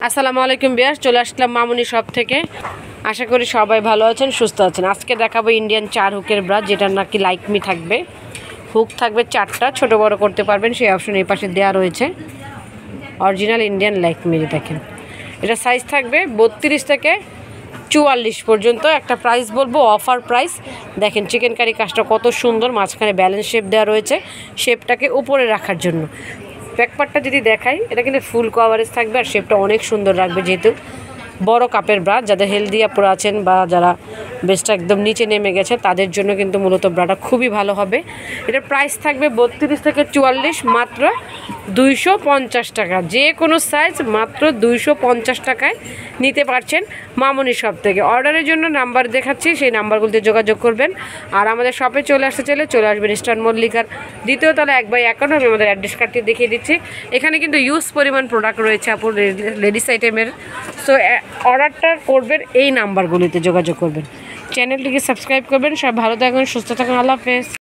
আসসালামু আলাইকুম বিয়াস, চলে আসলাম মামুনি শপ থেকে। আশা করি সবাই ভালো আছেন, সুস্থ আছেন। আজকে দেখাবো ইন্ডিয়ান 4 হুকের ব্রা, যেটার নাকি লাইকমি থাকবে। হুক থাকবে 4টা, ছোট বড় করতে পারবেন, সেই অপশন এই পাশে দেওয়া রয়েছে। অরিজিনাল ইন্ডিয়ান লাইকমি দেখেন, এটা সাইজ থাকবে 32 থেকে 44 পর্যন্ত। একটা প্রাইস বলবো, অফার প্রাইস। দেখেন চিকেন কারি কাজটা কত সুন্দর, মাঝখানে ব্যালেন্স শেপ দেওয়া রয়েছে, শেপটাকে উপরে রাখার জন্য। ব্যাকপার্টটা যদি দেখাই, এটা কিন্তু ফুল কভারেজ থাকবে আর শেপটা অনেক সুন্দর রাখবে, যেহেতু বড় কাপের ব্রা। যাদের হেলদি আপুরা আছেন বা যারা বেস্টটা একদম নিচে নেমে গেছে, তাদের জন্য কিন্তু মূলত ব্রাটা খুবই ভালো হবে। এটার প্রাইস থাকবে 32 থেকে 44, মাত্র 250 টাকা। যে কোনো সাইজ মাত্র 250 টাকায় নিতে পারছেন মামুনি শপ থেকে। অর্ডারের জন্য নাম্বার দেখাচ্ছি, সেই নাম্বারগুলোতে যোগাযোগ করবেন। আর আমাদের শপে চলে আসতে চাইলে চলে আসবেন ইস্টার্ন মল্লিকার 2য় তলা 1/51। আমি আমাদের অ্যাড্রেস কার্ডটি দেখিয়ে দিচ্ছি। এখানে কিন্তু ইউজ পরিমাণ প্রোডাক্ট রয়েছে আপু, লেডিস আইটেমের। সো অর্ডারটা করবেন, এই নাম্বারগুলিতে যোগাযোগ করবেন। চ্যানেলটিকে সাবস্ক্রাইব করবেন। সব ভালো থাকুন, সুস্থ থাকুন। আল্লাহ হাফেজ।